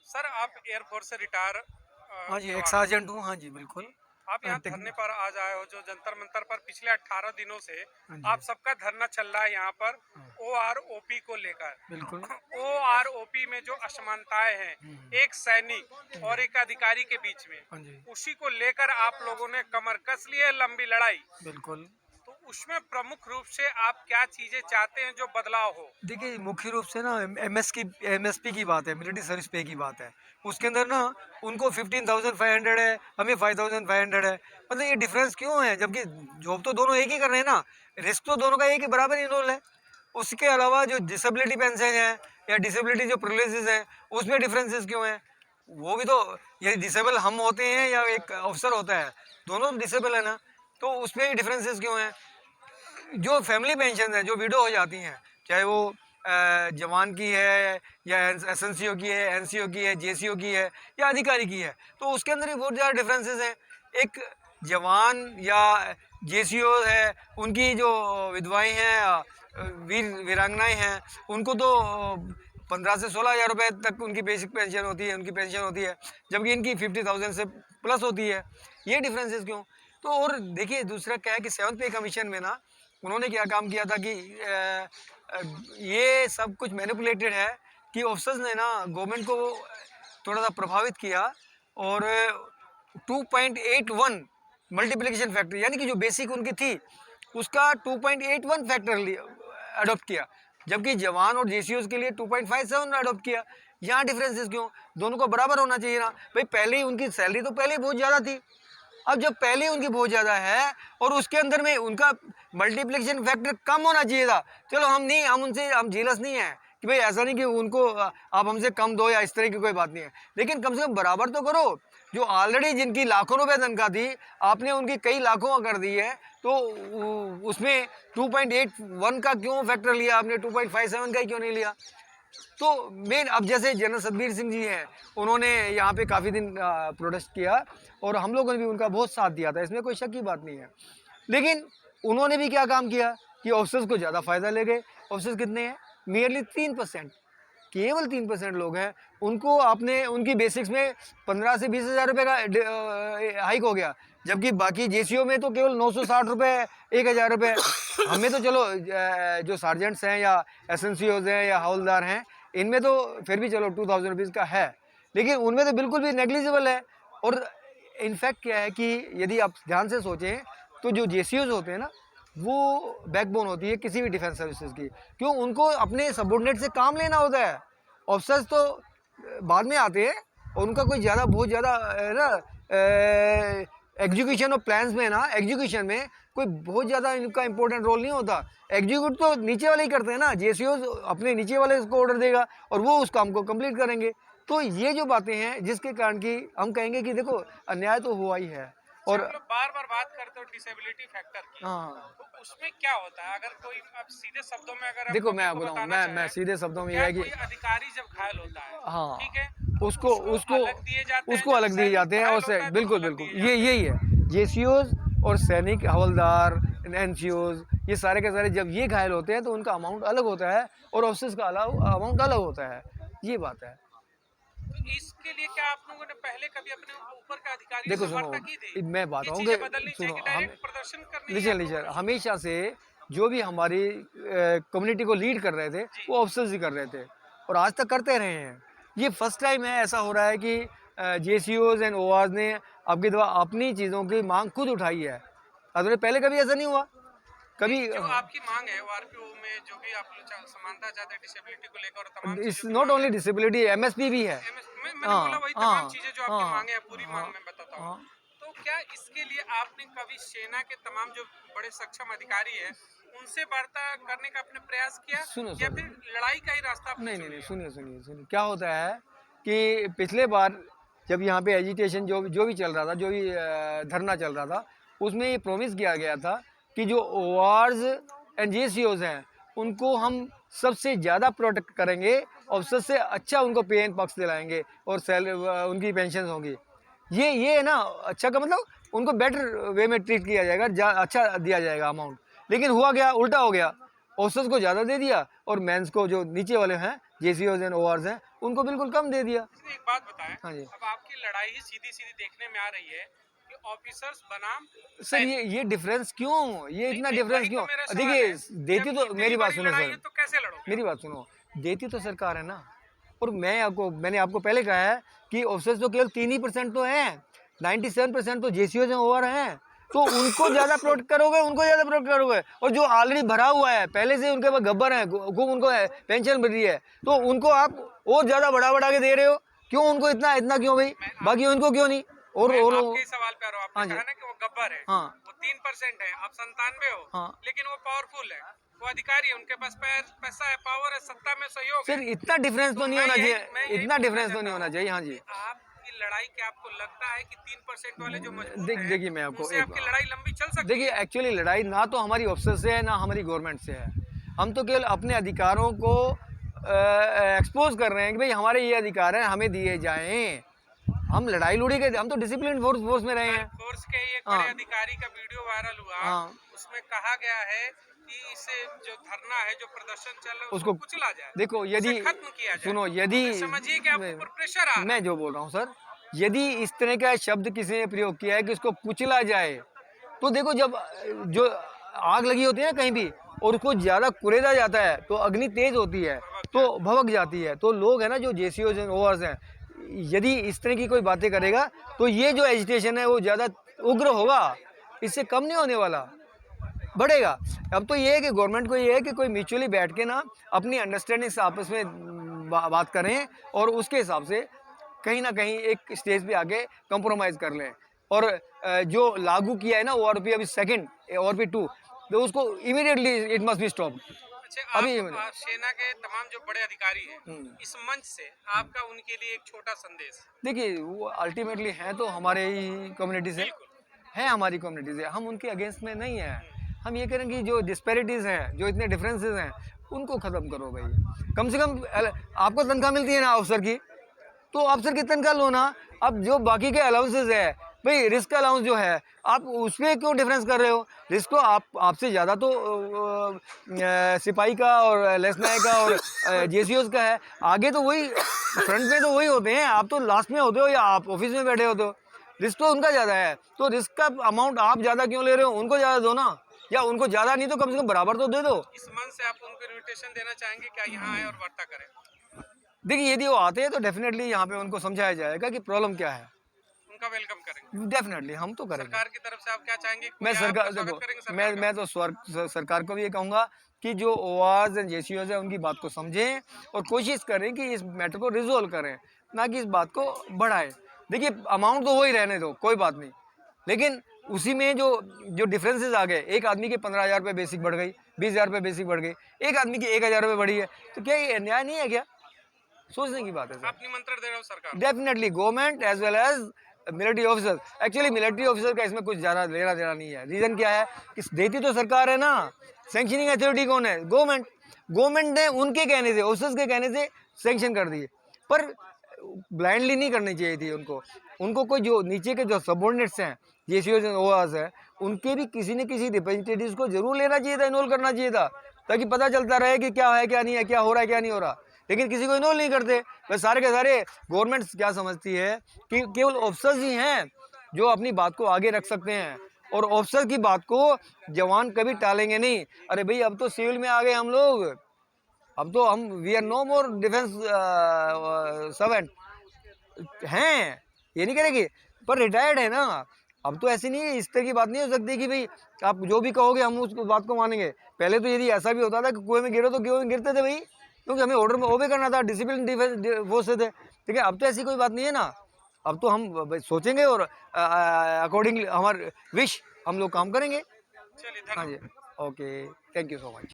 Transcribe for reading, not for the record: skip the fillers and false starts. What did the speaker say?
Sir आप air force से retire हाँ जी, एक जवान हो। सार्जेंट हूँ। हाँ जी, बिल्कुल। आप यहाँ टेक धरने पर आज आए हो जो जंतर मंतर पर पिछले 18 दिनों से हाँ जी, आप सबका धरना चल रहा है यहाँ पर हाँ, OROP को लेकर। बिल्कुल। OROP में जो असमानताएं हैं हुँ, एक सैनिक और एक अधिकारी के बीच में, हाँ जी, उसी को लेकर आप लोगों ने कमर कस ली है, लंबी लड़ाई। बिल्कुल। तो उसमें प्रमुख रूप से आप क्या चीजें चाहते हैं जो बदलाव हो? देखिए, मुख्य रूप से ना एमएसपी की बात है, मिलिट्री सर्विस पे की बात है। उसके अंदर ना उनको 15,500 है, हमें 5,500 है। मतलब ये डिफरेंस क्यों है? जबकि जॉब तो दोनों एक ही कर रहे हैं ना, रिस्क तो दोनों का एक ही बराबर ही रोल है। उसके अलावा जो डिसेबिलिटी पेंशन है या डिसेबिलिटी जो प्रिविलेजेस हैं, उसमें डिफरेंसेस क्यों हैं? वो भी तो, ये डिसेबल हम होते हैं या एक अफसर होता है, दोनों डिसेबल है ना, तो उसमें ही डिफरेंसेस क्यों हैं? जो फैमिली पेंशन है, जो विडो हो जाती हैं, चाहे वो जवान की है या एसएनसीओ की है, एनसीओ की है, जेसीओ की है या अधिकारी की है, तो उसके अंदर ही बहुत ज़्यादा डिफरेंसेस हैं। एक जवान या जेसीओ है, उनकी जो विधवाएं हैं, वीर वीरांगनाएं हैं, उनको तो 15 से 16 हज़ार रुपये तक उनकी बेसिक पेंशन होती है, उनकी पेंशन होती है, जबकि इनकी 50,000 से प्लस होती है। ये डिफरेंसेस क्यों? तो और देखिए, दूसरा क्या है कि सेवन्थ पे कमीशन में ना उन्होंने क्या काम किया था कि अ, ये सब कुछ मैनिपुलेटेड है कि ऑफिसर्स ने ना गवर्नमेंट को थोड़ा सा प्रभावित किया और 2.81 मल्टीप्लिकेशन फैक्टर, यानी कि जो बेसिक उनकी थी उसका 2.81 फैक्टर अडोप्ट किया, जबकि जवान और जेसीओज के लिए 2.57 अडोप्ट किया। यहाँ डिफरेंसेस क्यों? दोनों को बराबर होना चाहिए ना भाई। पहले ही उनकी सैलरी तो पहले ही बहुत ज़्यादा थी, अब जब पहले उनकी बहुत ज़्यादा है और उसके अंदर में उनका मल्टीप्लिकेशन फैक्टर कम होना चाहिए था। चलो हम नहीं, हम उनसे हम जीलस नहीं है कि भाई ऐसा नहीं कि उनको आप हमसे कम दो या इस तरह की कोई बात नहीं है, लेकिन कम से कम बराबर तो करो। जो ऑलरेडी जिनकी लाखों रुपए तनख्वाह थी, आपने उनकी कई लाखों कर दी है, तो उसमें 2.81 का क्यों फैक्टर लिया आपने? 2.57 का ही क्यों नहीं लिया? तो मेन, अब जैसे जनरल सतबीर सिंह जी हैं, उन्होंने यहाँ पे काफ़ी दिन प्रोटेस्ट किया और हम लोगों ने भी उनका बहुत साथ दिया था, इसमें कोई शक की बात नहीं है। लेकिन उन्होंने भी क्या काम किया कि ऑफिसर्स को ज़्यादा फ़ायदा ले गए। ऑफिसर्स कितने हैं? नियरली 3%, केवल 3% लोग हैं। उनको आपने उनकी बेसिक्स में 15 से 20 हज़ार रुपये का हाइक हो गया, जबकि बाकी जेसीओ में तो केवल 960 रुपये, 1,000 रुपये। हमें तो चलो जो सार्जेंट्स हैं या एसएनसीओज हैं या हवलदार हैं, इनमें तो फिर भी चलो 2,000 रुपीज़ का है, लेकिन उनमें तो बिल्कुल भी नेग्लिजिबल है। और इनफैक्ट क्या है कि यदि आप ध्यान से सोचें तो जो जेसीओज होते हैं ना, वो बैकबोन होती है किसी भी डिफेंस सर्विसेज की। क्यों? उनको अपने सबॉर्डिनेट से काम लेना होता है। ऑफिसर्स तो बाद में आते हैं और उनका कोई ज़्यादा बहुत ज़्यादा ना एग्जीक्यूशन और प्लान्स में ना, एग्जीक्यूशन में कोई बहुत ज़्यादा इनका इंपॉर्टेंट रोल नहीं होता। एग्जीक्यूट तो नीचे वाले ही करते हैं ना, जेसीओ अपने नीचे वाले को ऑर्डर देगा और वो उस काम को कंप्लीट करेंगे। तो ये जो बातें हैं जिसके कारण कि हम कहेंगे कि देखो, अन्याय तो हुआ ही है। अच्छा, और हम लोग बार बार बात करते हो डिसेबिलिटी फैक्टर की, हाँ, तो उसमें क्या होता है? अगर कोई, आप सीधे शब्दों में अगर आप देखो मैं पब्लिक को आपको बताऊँ, बताना मैं चाहें, सीधे तो शब्दों में ये क्या है कि कोई अधिकारी जब घायल होता है, हाँ, ठीक है, तो उसको उसको उसको अलग दिए जाते हैं, उसको जब अलग दिए जाते सैनिक हैं घायल उससे, होता है तो बिल्कुल अलग बिल्कुल, दिए ये जाते हैं। यही है। जेसीओज और सैनिक, हवलदार, एनसीओज, ये सारे के सारे जब ये घायल होते हैं तो उनका अमाउंट अलग होता है और ऑफिसर्स का अमाउंट अलग होता है। ये बात है। तो इसके लिए क्या आप लोगों ने पहले कभी अपने ऊपर के अधिकारियों देखो से सुनो, वार्ता की थी? मैं बात ये हूँ कि चीजें बदलनी चाहिए सुनो कि हम, डायरेक्ट प्रदर्शन करने ही लीजिए आप लोगों लीजिए, ने शुरू कर हमेशा से जो भी हमारी कम्युनिटी को लीड कर रहे थे जी। वो ऑफिसर्स ही कर रहे थे और आज तक करते रहे हैं। ये फर्स्ट टाइम है ऐसा हो रहा है कि जेसीओज एंड ओआरज ने आपकी दवा अपनी चीज़ों की मांग खुद उठाई है। अगर पहले कभी ऐसा नहीं हुआ नहीं, कभी। जो आपकी मांग है आरपीओ में जो भी आप लोग समानता चाहते हैं डिसेबिलिटी को लेकर और तमाम इस चीजों की नॉट मांग ओनली है, डिसेबिलिटी, एमएसपी भी है। मैंने बोला हाँ वही तमाम हाँ चीजें जो आपकी हाँ मांगे हैं, पूरी मांग हाँ में बताता हूँ। हाँ। तो क्या इसके लिए आपने कभी सेना के तमाम जो बड़े सक्षम अधिकारी हैं उनसे वार्ता करने का आपने प्रयास किया, सुनो या सुनो, फिर लड़ाई का ही रास्ता आपने नहीं चुन नहीं नहीं, लिया? सुनिए सुनिए सुनिए, क्या होता है कि पिछले बार जब यहाँ पे एजिटेशन जो भी चल रहा था, जो भी धरना चल रहा था, उसमें ये प्रॉमिस किया गया था कि जो ओआरज एंड जेसीओज हैं उनको हम सबसे ज़्यादा प्रोटेक्ट करेंगे और सबसे अच्छा उनको पे एंड पक्ष दिलाएंगे और सैलरी उनकी पेंशन होंगी। ये है ना, अच्छा का मतलब उनको बेटर वे में ट्रीट किया जाएगा, अच्छा दिया जाएगा अमाउंट। लेकिन हुआ क्या? उल्टा हो गया। ऑफिसर्स को ज़्यादा दे दिया और मेंस को, जो नीचे वाले हैं जेसीओज एंड ओआरज हैं, उनको बिल्कुल कम दे दिया। इसलिए एक बात बताएं, हाँ जी अब आपकी लड़ाई ही सीधी सीधी देखने में आ रही है कि ऑफिसर्स बनाम सर, ये डिफरेंस क्यों, ये नहीं इतना नहीं, डिफरेंस वही क्यों? तो मेरा सवाल देखिए, है। देती जब तो इतनी मेरी बात बड़ी सुनो लड़ाई सर, है तो कैसे लड़ोगे? मेरी बात सुनो, देती तो सरकार है ना। और मैंने आपको पहले कहा है कि ऑफिसर्स तो केवल 3% तो हैं, 97% तो जेसीओ से ओवर हैं। तो उनको ज़्यादा प्रोटेक्ट करोगे, उनको ज़्यादा प्रोटेक्ट करोगे। और जो ऑलरेडी भरा हुआ है, पहले से उनके पास गब्बर है, खूब उनको पेंशन मिल रही है, तो उनको आप और ज़्यादा बढ़ा के दे रहे हो। क्यों उनको इतना इतना क्यों भाई, बाकी उनको क्यों नहीं? मैं और आपके ही सवाल पे आ रहा हूँ। हाँ आपने जी कहा ना कि वो गब्बर है, हाँ वो 3% है, आप 97 हो, हाँ लेकिन वो पावरफुल है, वो अधिकारी है, उनके पास पैसा है, पावर है, सत्ता में सहयोग है। सर, इतना डिफरेंस तो नहीं होना मैं चाहिए, यही इतना पूछना डिफरेंस तो चाहता नहीं होना हूँ चाहिए। हाँ जी कि आपकी लड़ाई, क्या आपको लगता है कि 3% वाले जो मजबूत हैं, देखिए मैं आपको उनसे आपकी लड़ाई लंबी चल सकती देखिए, है? एक्चुअली लड़ाई ना तो हमारी ऑफिसर से है ना हमारी गवर्नमेंट से है। हम तो केवल अपने अधिकारों को एक्सपोज कर रहे हैं कि भाई हमारे ये अधिकार हैं, हमें दिए जाएं। हम लड़ाई लुड़ी के, हम तो डिसिप्लिन फोर्स में रहे हैं। फोर्स के ही एक हाँ बड़े अधिकारी का वीडियो वायरल हुआ, हाँ उसमें कहा गया है कि इसे जो धरना है, जो प्रदर्शन चल रहा है, उसको उसको कुचला जाए, देखो, उसे यदि खत्म किया जाए। सुनो, यदि तो समझिए कि आपके ऊपर प्रेशर आ रहा मैं है। जो बोल रहा हूँ सर, यदि इस तरह का शब्द किसी ने प्रयोग किया है कि उसको कुचला जाए, तो देखो, जब जो आग लगी होती है ना कहीं भी, और उसको ज़्यादा कुरेदा जाता है तो अग्नि तेज होती है, तो भभक जाती है। तो लोग हैं ना जो जेसीओ ओवर्स हैं, यदि इस तरह की कोई बातें करेगा तो ये जो एजिटेशन है वो ज़्यादा उग्र होगा, इससे कम नहीं होने वाला, बढ़ेगा। अब तो ये है कि गवर्नमेंट को ये है कि कोई म्यूचुअली बैठ के ना अपनी अंडरस्टैंडिंग से आपस में बात करें, और उसके हिसाब से कहीं ना कहीं एक स्टेज पे आके कंप्रोमाइज़ कर लें। और जो लागू किया है ना ओआरपी अभी सेकंड ओआरपी 2, तो उसको immediately it must be stop अच्छा, अभी। आप सेना के तमाम जो बड़े अधिकारी हैं, इस मंच से आपका उनके लिए एक छोटा संदेश। देखिए, वो अल्टीमेटली हैं तो हमारे ही कम्युनिटी से हैं, हमारी कम्युनिटी से, हम उनके अगेंस्ट में नहीं हैं। हम ये करें कि जो डिस्पैरिटीज़ हैं, जो इतने डिफरेंसेस हैं, उनको ख़त्म करो भाई। कम से कम आपको तनख्वाह मिलती है ना अफसर की, तो अफसर की तनख्वाह लो ना। अब जो बाकी के अलाउंसेस है भाई, रिस्क अलाउंस जो है, आप उसमें क्यों डिफरेंस कर रहे हो? रिस्क तो आपसे ज़्यादा तो सिपाही का और लेसनाय का और जेसीओज का है। आगे तो वही, फ्रंट में तो वही होते हैं, आप तो लास्ट में होते हो या आप ऑफिस में बैठे होते हो। रिस्क तो उनका ज़्यादा है, तो रिस्क का अमाउंट आप ज़्यादा क्यों ले रहे हो? उनको ज़्यादा दो ना, या उनको ज़्यादा नहीं तो कम से कम बराबर तो दे दो। इस मंच से आप उनको इनविटेशन देना चाहेंगे क्या, यहाँ आए और वार्ता करें? देखिए, यदि वो आते हैं तो डेफिनेटली यहाँ पे उनको समझाया जाएगा कि प्रॉब्लम क्या है। उनका वेलकम करेंगे। डेफिनेटली हम तो करेंगे। सरकार की तरफ से आप क्या चाहेंगे? मैं कोई सरकार, आपका स्वागत देखो, करेंगे सरकार का? मैं तो सरकार को भी ये कहूँगा कि जो ओआरएस एंड जेसीओज है उनकी बात को समझें और कोशिश करें कि इस मैटर को रिजोल्व करें, ना कि इस बात को बढ़ाएं। देखिए, अमाउंट तो वही रहने दो, कोई बात नहीं, लेकिन उसी में जो जो डिफरेंसेस आ गए, एक आदमी के 15,000 रुपये बेसिक बढ़ गई, 20,000 रुपये बेसिक बढ़ गई, एक आदमी की 1,000 रुपये बढ़ी है, तो क्या ये अन्याय नहीं है क्या? सोचने की बात है सर। आप निमंत्रण दे रहे हो सरकार? Definitely government as well as military officer. Actually military officer का इसमें कुछ ज़्यादा लेना देना नहीं है। रीज़न क्या है कि देती तो सरकार है ना, सैंक्शनिंग अथॉरिटी कौन है? गवर्नमेंट। गवर्नमेंट ने उनके कहने से, ऑफिसर्स के कहने से सैंक्शन कर दिए, पर ब्लाइंडली नहीं करनी चाहिए थी उनको। उनको कोई जो नीचे के जो सबऑर्डिनेट्स हैं, जेसीओ ओआरएस है, उनके भी किसी न किसी रिप्रेजेंटेटिव्स को जरूर लेना चाहिए था, इन्वॉल्व करना चाहिए था, ताकि पता चलता रहे कि क्या है क्या नहीं है, क्या हो रहा है क्या नहीं हो रहा। लेकिन किसी को इन्वॉल्व नहीं करते, बस सारे के सारे गवर्नमेंट क्या समझती है कि केवल ऑफिसर्स ही हैं जो अपनी बात को आगे रख सकते हैं, और ऑफिसर की बात को जवान कभी टालेंगे नहीं। अरे भाई, अब तो सिविल में आ गए हम लोग, अब तो हम we are no more defence servant हैं, ये नहीं करेगी, पर रिटायर्ड है ना। अब तो ऐसी नहीं है, इस तरह की बात नहीं हो सकती कि भाई आप जो भी कहोगे हम उस बात को मानेंगे। पहले तो यदि ऐसा भी होता था कि कुएं में गिरो तो कुएं में गिरते थे भाई, क्योंकि हमें ऑर्डर में ओबे करना था, डिसिप्लिन डिफेंस फोर्स थे। ठीक है, अब तो ऐसी कोई बात नहीं है ना। अब तो हम सोचेंगे और अकॉर्डिंगली हमारे विश हम लोग काम करेंगे। चलिए, हाँ धन्यवाद। जी, okay, thank you so much.